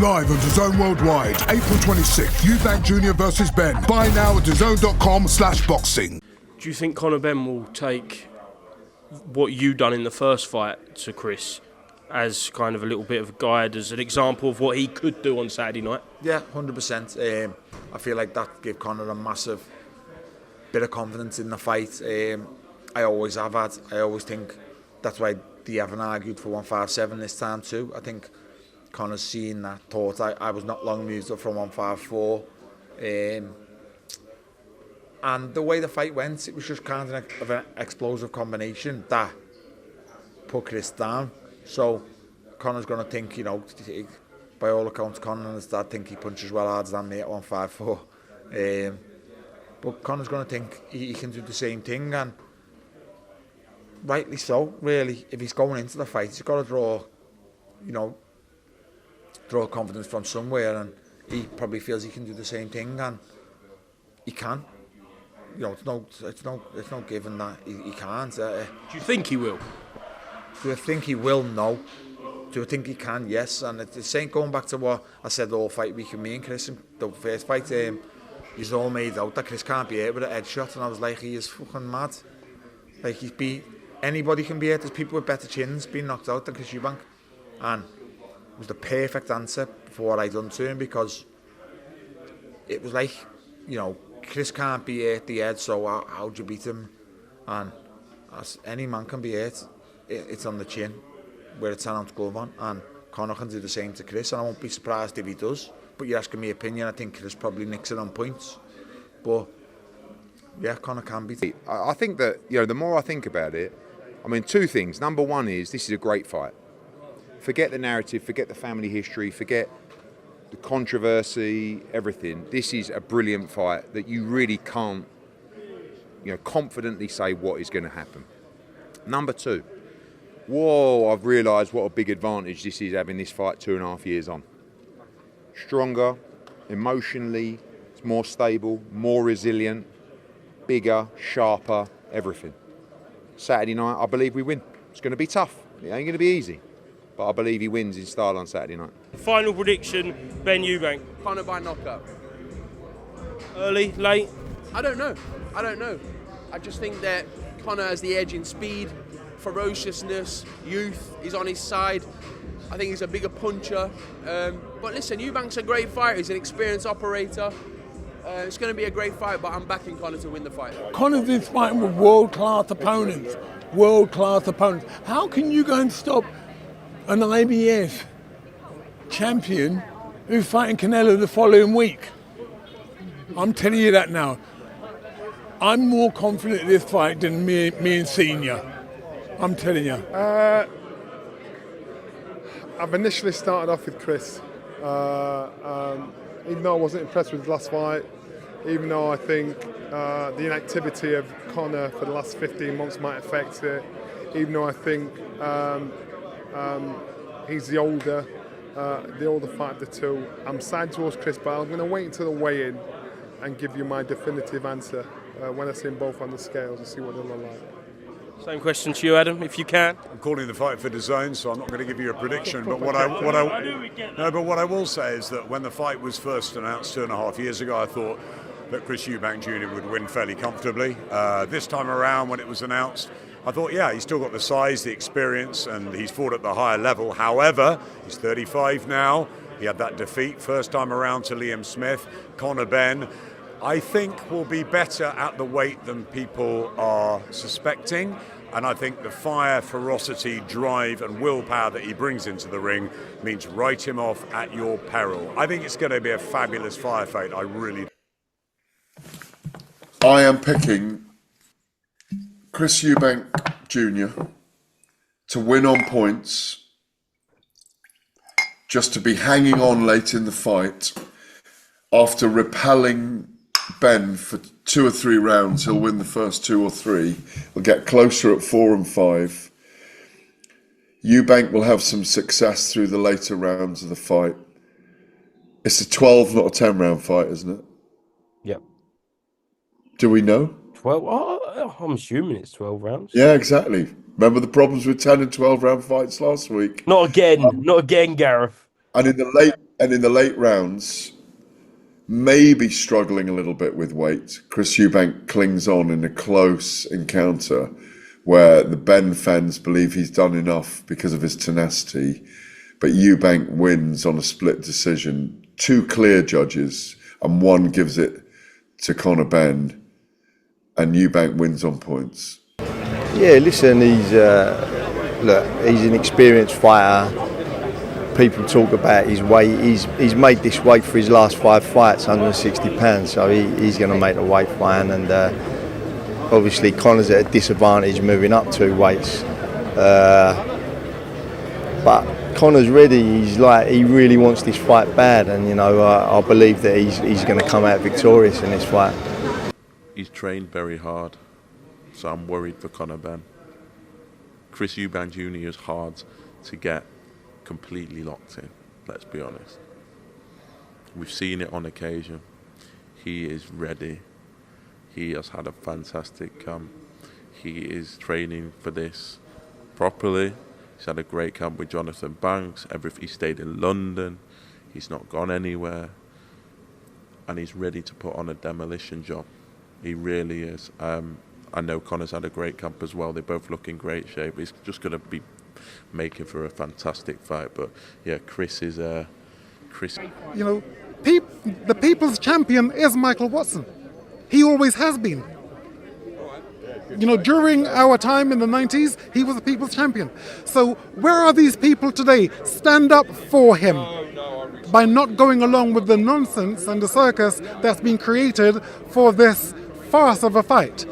Live on DAZN Worldwide, April 26th, Eubank Jr versus Benn. Buy now at DAZN.com/boxing. Do you think Conor Benn will take what you done in the first fight to Chris as kind of a little bit of a guide, as an example of what he could do on Saturday night? Yeah, 100%. I feel like that gave Conor a massive bit of confidence in the fight. I always have had. I always think that's why they haven't argued for 157 this time too. I think Conor's seen that, thought I was not long moved up from 154. And the way the fight went, it was just kind of an explosive combination that put Chris down. So Conor's going to think, you know, by all accounts, Conor and his dad think he punches well harder than me at 154. But Conor's going to think he can do the same thing, and rightly so, really. If he's going into the fight, he's got to draw confidence from somewhere, and he probably feels he can do the same thing, and he can. You know, it's no given that he can't. Do you think he will? Do I think he will? No. Do I think he can? Yes. And it's the same, going back to what I said all fight week with me and Chris, the first fight, he's all made out that Chris can't be hit with an head shot, and I was like, he is fucking mad. Like, anybody can be hit. There's people with better chins being knocked out than Chris Eubank, and it was the perfect answer for what I done to him, because it was like, you know, Chris can't be hit the head, so how'd you beat him? And as any man can be hit, it's on the chin, where it's 10-ounce glove on, and Conor can do the same to Chris, and I won't be surprised if he does. But you're asking me opinion, I think Chris probably nicks it on points. But yeah, Conor can beat. I think that, you know, the more I think about it, I mean, two things. Number one is, this is a great fight. Forget the narrative, forget the family history, forget the controversy, everything. This is a brilliant fight that you really can't, you know, confidently say what is going to happen. Number two, whoa, I've realised what a big advantage this is, having this fight 2.5 years on. Stronger, emotionally, it's more stable, more resilient, bigger, sharper, everything. Saturday night, I believe we win. It's going to be tough. It ain't going to be easy. But I believe he wins in style on Saturday night. Final prediction, Benn Eubank. Conor by knockout. Early, late? I don't know. I just think that Conor has the edge in speed, ferociousness, youth. He's on his side. I think he's a bigger puncher. But listen, Eubank's a great fighter. He's an experienced operator. It's going to be a great fight, but I'm backing Conor to win the fight. Conor's been fighting with world-class opponents. World-class opponents. How can you go and stop an IBF champion who's fighting Canelo the following week? I'm telling you that now. I'm more confident in this fight than me and Senior. I'm telling you. I've initially started off with Chris. Even though I wasn't impressed with his last fight, even though I think the inactivity of Conor for the last 15 months might affect it, even though I think he's the older fight of the two, I'm side towards Chris, but I'm going to wait until the weigh-in and give you my definitive answer when I see them both on the scales and see what they look like. Same question to you, Adam, if you can. I'm calling the fight for DAZN, so I'm not going to give you a prediction. But what I will say is that when the fight was first announced 2.5 years ago, I thought that Chris Eubank Jr would win fairly comfortably. This time around, when it was announced, I thought, yeah, he's still got the size, the experience, and he's fought at the higher level. However, he's 35 now. He had that defeat first time around to Liam Smith. Conor Benn, I think, will be better at the weight than people are suspecting. And I think the fire, ferocity, drive and willpower that he brings into the ring means write him off at your peril. I think it's going to be a fabulous firefight. I really do. I am picking Chris Eubank Jr. to win on points, just to be hanging on late in the fight. After repelling Benn for 2 or 3 rounds, he'll win the first 2 or 3. We'll get closer at 4 and 5. Eubank will have some success through the later rounds of the fight. It's a 12, not a 10 round fight, isn't it? Yep. Do we know? 12? Oh, I'm assuming it's 12 rounds. Yeah, exactly. Remember the problems with 10 and 12 round fights last week? Not again, Gareth. And in the And in the late rounds, maybe struggling a little bit with weight, Chris Eubank clings on in a close encounter where the Benn fans believe he's done enough because of his tenacity, but Eubank wins on a split decision. 2 clear judges, and one gives it to Conor Benn, and Eubank wins on points. Yeah, listen, he's an experienced fighter. People talk about his weight. He's made this weight for his last 5 fights, 160 pounds. So he's going to make the weight fine. And obviously, Conor's at a disadvantage moving up 2 weights. But Conor's ready. He really wants this fight bad, and I believe that he's going to come out victorious in this fight. He's trained very hard, so I'm worried for Conor Benn. Chris Eubank Jr is hard to get completely locked in, let's be honest. We've seen it on occasion. He is ready. He has had a fantastic camp. He is training for this properly. He's had a great camp with Jonathan Banks. He stayed in London. He's not gone anywhere. And he's ready to put on a demolition job. He really is. I know Conor's had a great camp as well. They both look in great shape. He's just going to be making for a fantastic fight. But yeah, Chris is Chris. The people's champion is Michael Watson. He always has been. During our time in the 90s, he was the people's champion. So where are these people today? Stand up for him by not going along with the nonsense and the circus that's been created for this farce of a fight,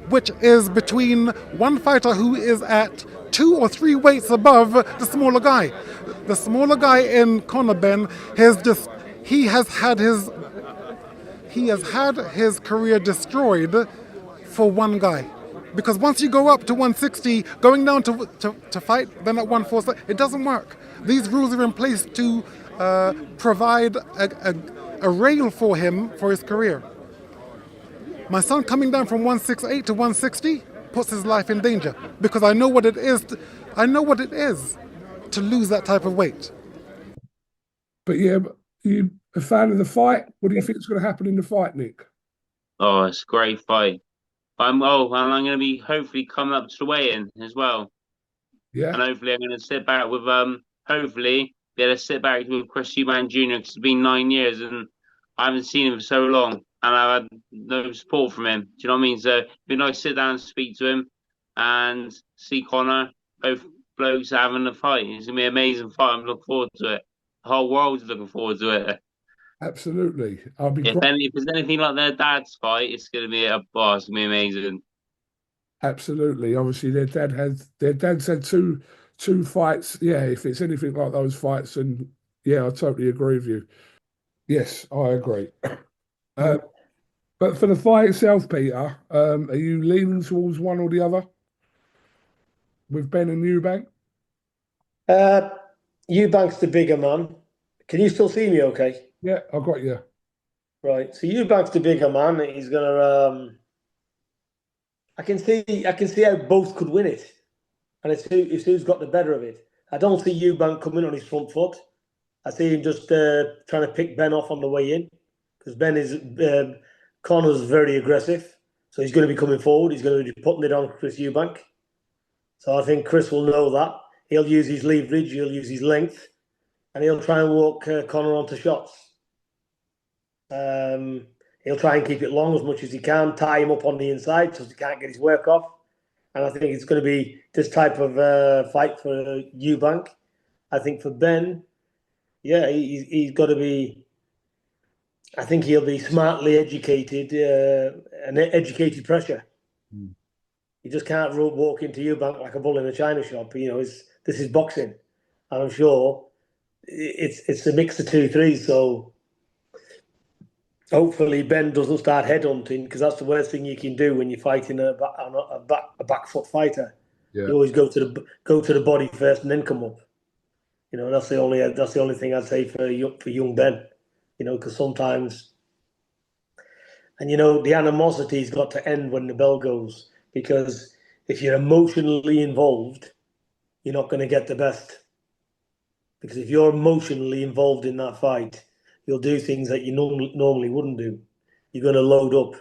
which is between one fighter who is at 2 or 3 weights above the smaller guy. The smaller guy in Conor Benn he has had his career destroyed for one guy. Because once you go up to 160, going down to fight, then at 140, it doesn't work. These rules are in place to provide a rail for him for his career. My son coming down from 168 to 160 puts his life in danger because I know what it is. I know what it is to lose that type of weight. But yeah, you a fan of the fight? What do you think is going to happen in the fight, Nick? Oh, it's a great fight. And I'm going to be hopefully coming up to the weigh-in as well. Yeah. And hopefully I'm going to sit back with hopefully be able to sit back with Chris Eubank Jr. because it's been 9 years and I haven't seen him for so long and I've had no support from him. Do you know what I mean? So it'd be nice to sit down and speak to him and see Conor, both blokes having a fight. It's going to be an amazing fight. I'm looking forward to it. The whole world's looking forward to it. Absolutely. If there's anything like their dad's fight, it's going to be it's going to be amazing. Absolutely. Obviously, their dad's had two fights. Yeah, if it's anything like those fights, and yeah, I totally agree with you. Yes, I agree. But for the fight itself, Peter, are you leaning towards one or the other with Benn and Eubank? Eubank's the bigger man. Can you still see me okay? Yeah, I got you. Right. So Eubank's the bigger man. He's gonna I can see how both could win it. And it's who's got the better of it. I don't see Eubank coming on his front foot. I see him just trying to pick Benn off on the way in. Because Benn is Conor's very aggressive. So he's going to be coming forward. He's going to be putting it on Chris Eubank. So I think Chris will know that. He'll use his leverage, he'll use his length, and he'll try and walk Conor onto shots. He'll try and keep it long as much as he can, tie him up on the inside so he can't get his work off. And I think it's going to be this type of fight for Eubank. I think for Benn, yeah, he's got to be, I think he'll be smartly educated and educated pressure. Mm. You just can't walk into Eubank like a bull in a china shop. This is boxing. And I'm sure it's a mix of 2-3. So hopefully Benn doesn't start headhunting, because that's the worst thing you can do when you're fighting a back foot fighter. Yeah. You always go to the body first and then come up. That's the only thing I'd say for young Benn. Because sometimes, and the animosity's got to end when the bell goes, because if you're emotionally involved, you're not going to get the best. Because if you're emotionally involved in that fight, you'll do things that you normally wouldn't do. You're going to load up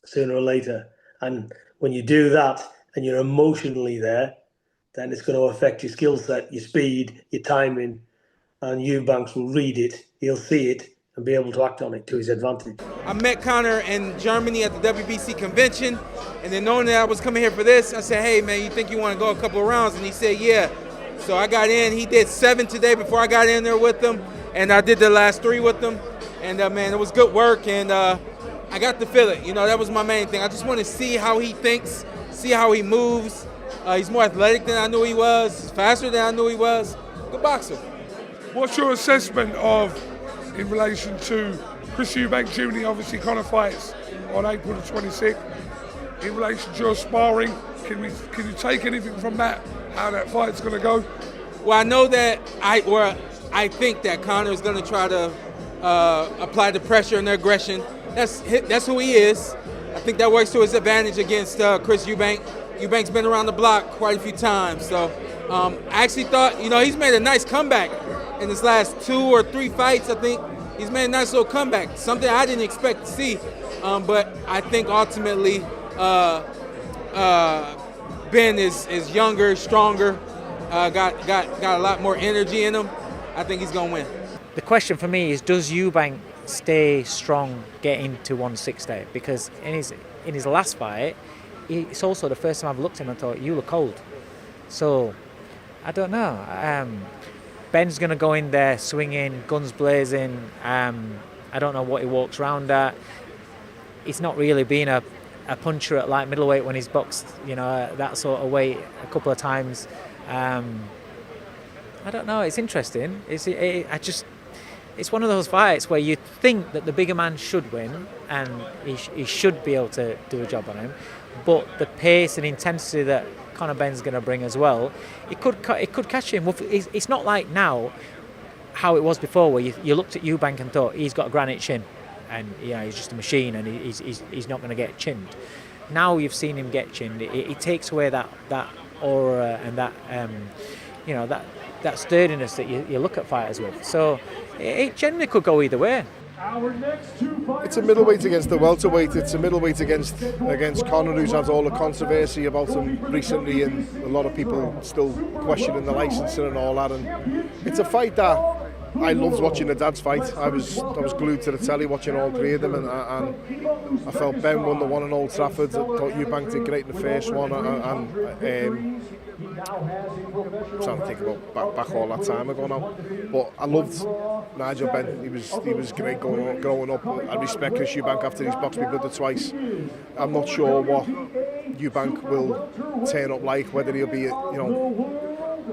sooner or later. And when you do that and you're emotionally there, then it's going to affect your skill set, your speed, your timing, and Eubanks will read it, he'll see it, and be able to act on it to his advantage. I met Conor in Germany at the WBC convention, and then knowing that I was coming here for this, I said, hey man, you think you want to go a couple of rounds? And he said, yeah. So I got in, he did 7 today before I got in there with him, and I did the last 3 with him, and man, it was good work, and I got to feel it. You know, that was my main thing. I just want to see how he thinks, see how he moves. He's more athletic than I knew he was, faster than I knew he was. Good boxer. What's your assessment of, in relation to Chris Eubank Jr, obviously Conor fights on April the 26th, in relation to your sparring, can you take anything from that, how that fight's going to go? Well, I know that I think that Conor is going to try to apply the pressure and the aggression. That's who he is. I think that works to his advantage against Chris Eubank. Eubank's been around the block quite a few times, so I actually thought, you know, he's made a nice comeback in his last 2 or 3 fights. I think he's made a nice little comeback, something I didn't expect to see. But I think ultimately Ben is younger, stronger, got a lot more energy in him. I think he's gonna win. The question for me is, does Eubank stay strong getting to 160? Because in his last fight, it's also the first time I've looked at him and thought, you look old. So I don't know. Ben's going to go in there swinging, guns blazing. I don't know what he walks around at. He's not really been a puncher at light middleweight when he's boxed, you know, that sort of weight a couple of times. I don't know. It's interesting. It's one of those fights where you think that the bigger man should win and he should be able to do a job on him, but the pace and intensity that Conor Benn's going to bring as well, it could catch him. It's not like now how it was before, where you looked at Eubank and thought he's got a granite chin, and you know he's just a machine and he's not going to get chinned. Now you've seen him get chinned. It takes away that aura and that that sturdiness that you look at fighters with. So it generally could go either way. It's a middleweight against the welterweight. It's a middleweight against Conor, who's had all the controversy about him recently, and a lot of people still questioning the licensing and all that. And it's a fight that I loved watching the dads fight. I was glued to the telly watching all 3 of them, and I felt Ben won the one in Old Trafford. I thought Eubank did great in the first one, and I'm trying to think about back all that time ago now. But I loved Nigel Benn. He was great growing up. I respect Chris Eubank after he's boxed me good twice. I'm not sure what Eubank will turn up like, whether he'll be,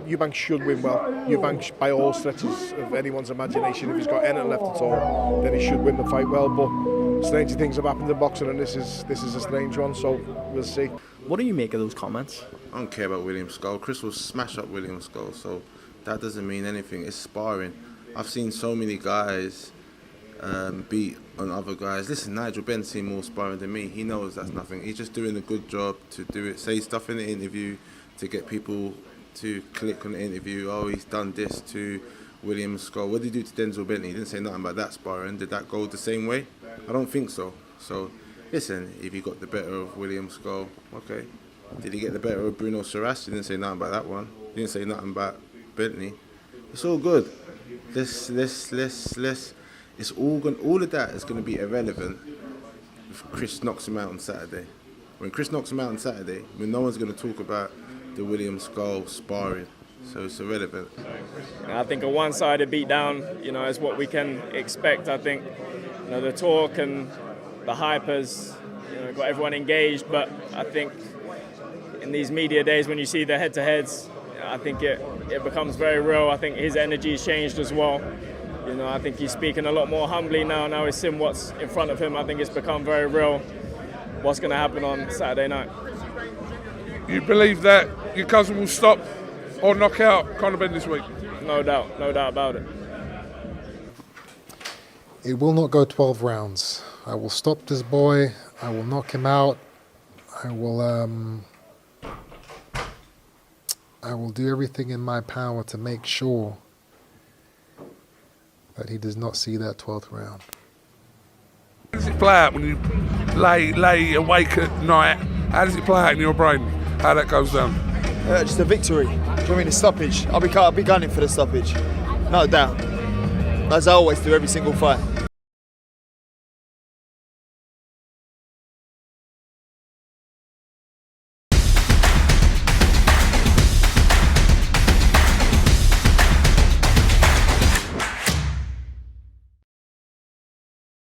Eubank should win well. Eubank, by all stretches of anyone's imagination, if he's got anything left at all, then he should win the fight well. But stranger things have happened in boxing, and this is a strange one, so we'll see. What do you make of those comments? I don't care about William Skull. Chris will smash up William Skull, so that doesn't mean anything. It's sparring. I've seen so many guys beat on other guys. Listen, Nigel Benn's seen more sparring than me. He knows that's nothing. He's just doing a good job to do it, say stuff in the interview to get people to click on the interview. Oh, he's done this to William Skull. What did he do to Denzel Bentley? He didn't say nothing about that sparring. Did that go the same way? I don't think so. So, listen, if he got the better of William Skull, okay. Did he get the better of Bruno Saras? He didn't say nothing about that one. He didn't say nothing about Bentley. It's all good. It's all of that is going to be irrelevant if Chris knocks him out on Saturday. When Chris knocks him out on Saturday, no one's going to talk about the William Skull sparring, so it's irrelevant. I think a one-sided beatdown, is what we can expect. I think, the talk and the hype has, got everyone engaged, but I think in these media days when you see the head-to-heads, I think it becomes very real. I think his energy has changed as well. I think he's speaking a lot more humbly now. Now he's seeing what's in front of him. I think it's become very real what's going to happen on Saturday night. You believe that your cousin will stop or knock out Conor Benn this week? No doubt about it. It will not go 12 rounds. I will stop this boy. I will knock him out. I will do everything in my power to make sure that he does not see that 12th round. How does it play out when you lay awake at night? How does it play out in your brain? How that goes down? Just a victory. Do you know what I mean? The stoppage. I'll be gunning for the stoppage. No doubt. As I always do every single fight.